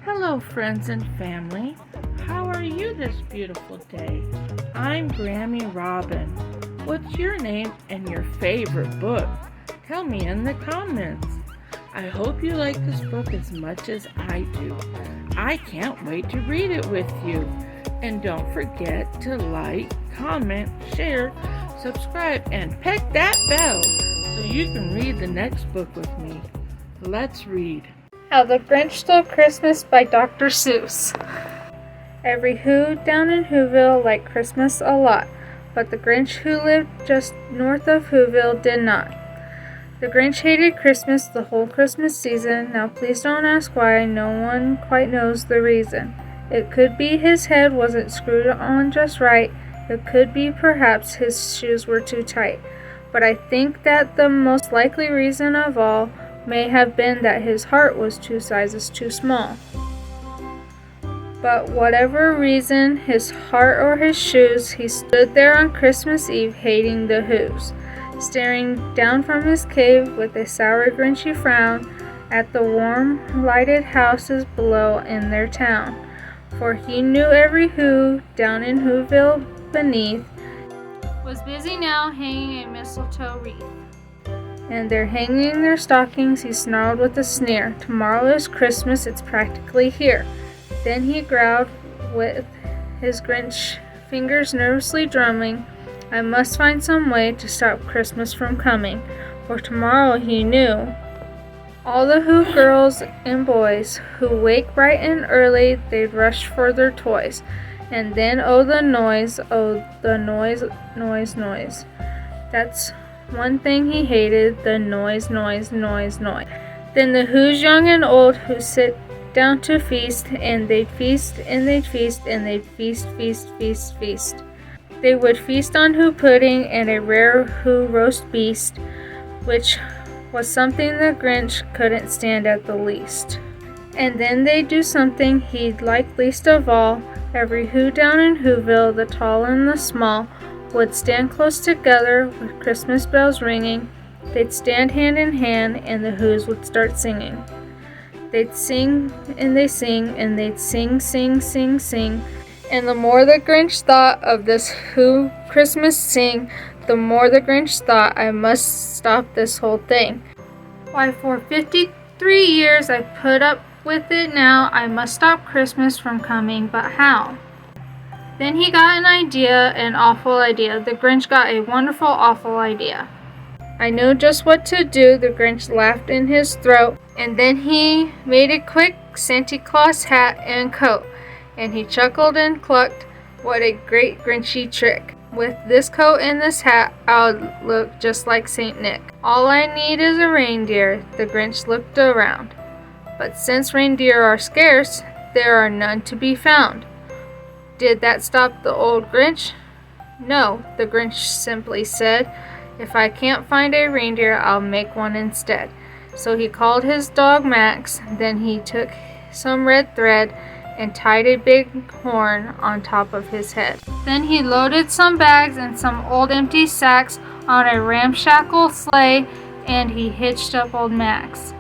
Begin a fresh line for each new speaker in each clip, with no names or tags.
Hello, friends and family. How are you this beautiful day? I'm Grammy Robin. What's your name and your favorite book? Tell me in the comments. I hope you like this book as much as I do. I can't wait to read it with you. And don't forget to like, comment, share, subscribe, and peck that bell so you can read the next book with me. Let's read.
How the Grinch Stole Christmas by Dr. Seuss. Every Who down in Who-ville liked Christmas a lot, but the Grinch who lived just north of Who-ville did not. The Grinch hated Christmas the whole Christmas season. Now please don't ask why, no one quite knows the reason. It could be his head wasn't screwed on just right. It could be perhaps his shoes were too tight. But I think that the most likely reason of all may have been that his heart was 2 sizes too small. But whatever reason, his heart or his shoes, he stood there on Christmas Eve hating the Whos, staring down from his cave with a sour grinchy frown at the warm lighted houses below in their town. For he knew every Who down in Who-ville beneath was busy now hanging a mistletoe wreath. And they're hanging their stockings, he snarled with a sneer. Tomorrow is Christmas, it's practically here. Then he growled with his Grinch fingers nervously drumming, I must find some way to stop Christmas from coming. For tomorrow, he knew, all the Who girls and boys who wake bright and early, they'd rush for their toys. And then oh the noise, noise. That's one thing he hated, the noise. Then the Who's young and old who sit down to feast, and they'd feast, and they'd feast, and they'd feast. They would feast on Who pudding and a rare Who roast beast, which was something the Grinch couldn't stand at the least. And then they'd do something he'd like least of all. Every Who down in Who-ville, the tall and the small, would stand close together with Christmas bells ringing. They'd stand hand in hand and the Whos would start singing. They'd sing and they sing and they'd sing. And the more the Grinch thought of this Who Christmas sing, the more the Grinch thought, I must stop this whole thing. Why, for 53 years I put up with it now. I must stop Christmas from coming, but how? Then he got an idea, an awful idea. The Grinch got a wonderful, awful idea. I know just what to do, the Grinch laughed in his throat. And then he made a quick Santa Claus hat and coat. And he chuckled and clucked, what a great Grinchy trick. With this coat and this hat, I'll look just like Saint Nick. All I need is a reindeer, the Grinch looked around. But since reindeer are scarce, there are none to be found. Did that stop the old Grinch? No, the Grinch simply said, if I can't find a reindeer, I'll make one instead. So he called his dog Max, then he took some red thread and tied a big horn on top of his head. Then he loaded some bags and some old empty sacks on a ramshackle sleigh, and he hitched up old Max.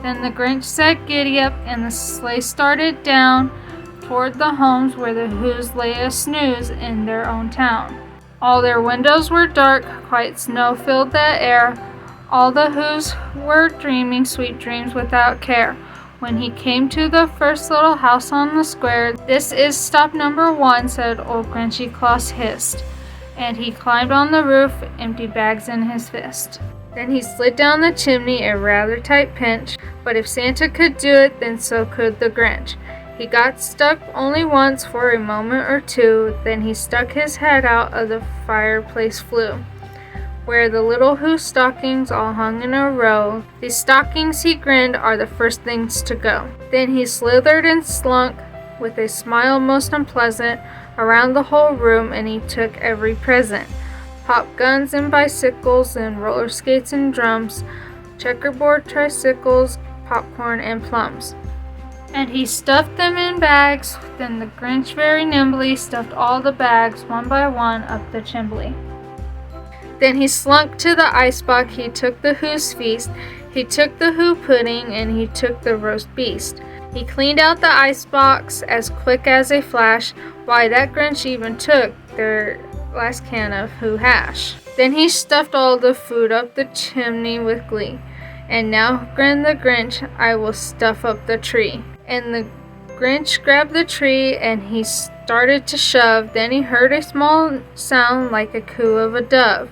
Then the Grinch said giddy up, and the sleigh started down toward the homes where the Whos lay a snooze in their own town. All their windows were dark, quite snow filled the air. All the Whos were dreaming sweet dreams without care. When he came to the first little house on the square, this is stop number 1, said old Grinchy Claus hissed. And he climbed on the roof, empty bags in his fist. Then he slid down the chimney, a rather tight pinch. But if Santa could do it, then so could the Grinch. He got stuck only once for a moment or two, then he stuck his head out of the fireplace flue, where the little Who stockings all hung in a row. These stockings, he grinned, are the first things to go. Then he slithered and slunk, with a smile most unpleasant, around the whole room, and he took every present. Pop guns and bicycles and roller skates and drums, checkerboard tricycles, popcorn and plums. And he stuffed them in bags. Then the Grinch very nimbly stuffed all the bags, one by one, up the chimbley. Then he slunk to the icebox, he took the Who's feast, he took the Who pudding, and he took the roast beast. He cleaned out the icebox as quick as a flash. Why, that Grinch even took their last can of Who hash. Then he stuffed all the food up the chimney with glee. And now, grinned the Grinch, I will stuff up the tree. And the Grinch grabbed the tree and he started to shove. Then he heard a small sound like a coo of a dove.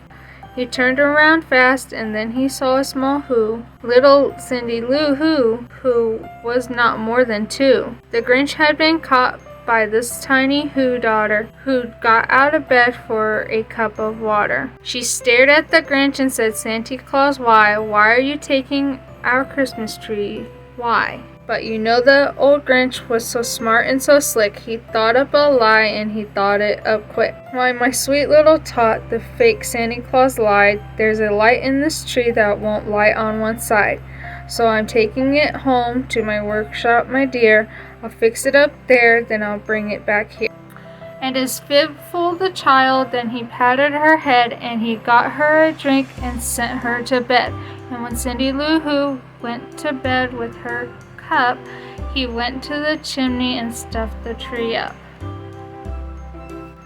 He turned around fast and then he saw a small Who, little Cindy Lou Who was not more than 2. The Grinch had been caught by this tiny Who daughter who got out of bed for a cup of water. She stared at the Grinch and said, Santa Claus, why? Why are you taking our Christmas tree? Why? But you know the old Grinch was so smart and so slick, he thought up a lie and he thought it up quick. Why, my sweet little tot, the fake Santa Claus lied. There's a light in this tree that won't light on one side. So I'm taking it home to my workshop, my dear. I'll fix it up there, then I'll bring it back here. And as fibful the child, then he patted her head and he got her a drink and sent her to bed. And when Cindy Lou Who went to bed with her cup, he went to the chimney and stuffed the tree up.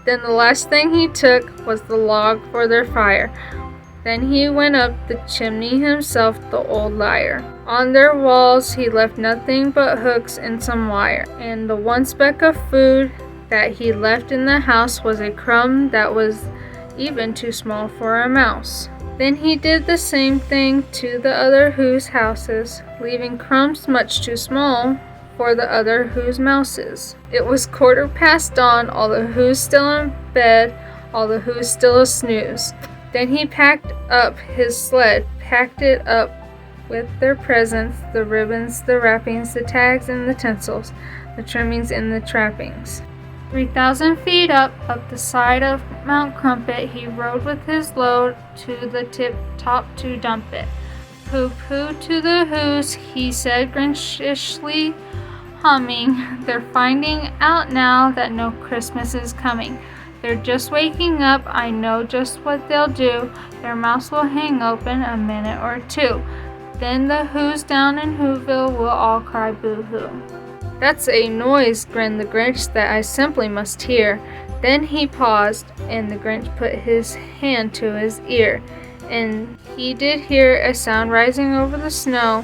Then the last thing he took was the log for their fire. Then he went up the chimney himself, the old liar. On their walls he left nothing but hooks and some wire. And the one speck of food that he left in the house was a crumb that was even too small for a mouse. Then he did the same thing to the other Who's houses, leaving crumbs much too small for the other Who's mouses. It was 1/4 dawn, all the Who's still in bed, all the Who's still a snooze. Then he packed up his sled, packed it up with their presents, the ribbons, the wrappings, the tags and the tinsels, the trimmings and the trappings. 3,000 feet up the side of Mount Crumpet, he rode with his load to the tip top to dump it. Pooh-pooh to the Who's, he said grinchishly humming. They're finding out now that no Christmas is coming. They're just waking up, I know just what they'll do. Their mouths will hang open a minute or two. Then the Who's down in Who-ville will all cry boo-hoo. That's a noise, grinned the Grinch, that I simply must hear. Then he paused, and the Grinch put his hand to his ear, and he did hear a sound rising over the snow.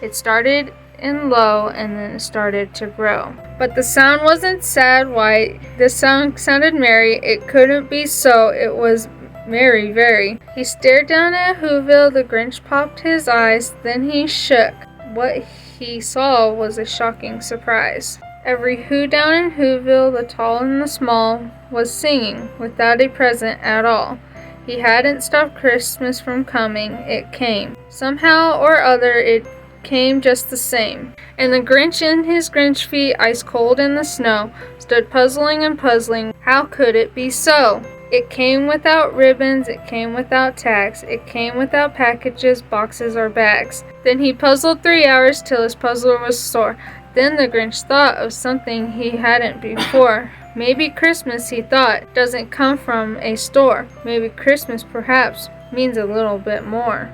It started in low, and then it started to grow. But the sound wasn't sad. Why, the sound sounded merry. It couldn't be so. It was merry, very. He stared down at Who-ville. The Grinch popped his eyes. Then he shook. What he saw was a shocking surprise. Every Who down in Who-ville, the tall and the small, was singing without a present at all. He hadn't stopped Christmas from coming. It came. Somehow or other, it came just the same. And the Grinch in his Grinch feet, ice cold in the snow, stood puzzling and puzzling. How could it be so? It came without ribbons, it came without tags, it came without packages, boxes, or bags. Then he puzzled 3 hours till his puzzle was sore. Then the Grinch thought of something he hadn't before. Maybe Christmas, he thought, doesn't come from a store. Maybe Christmas, perhaps, means a little bit more.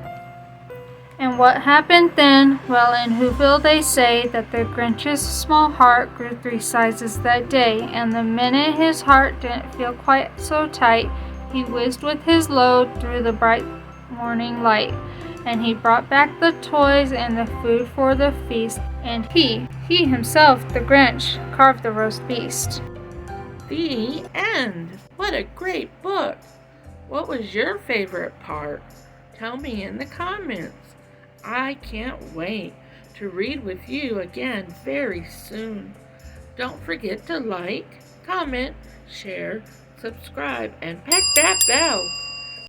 And what happened then? Well, in Who-ville they say that the Grinch's small heart grew 3 sizes that day, and the minute his heart didn't feel quite so tight, he whizzed with his load through the bright morning light, and he brought back the toys and the food for the feast, and he himself, the Grinch, carved the roast beast.
The end. What a great book. What was your favorite part? Tell me in the comments. I can't wait to read with you again very soon. Don't forget to like, comment, share, subscribe, and peck that bell.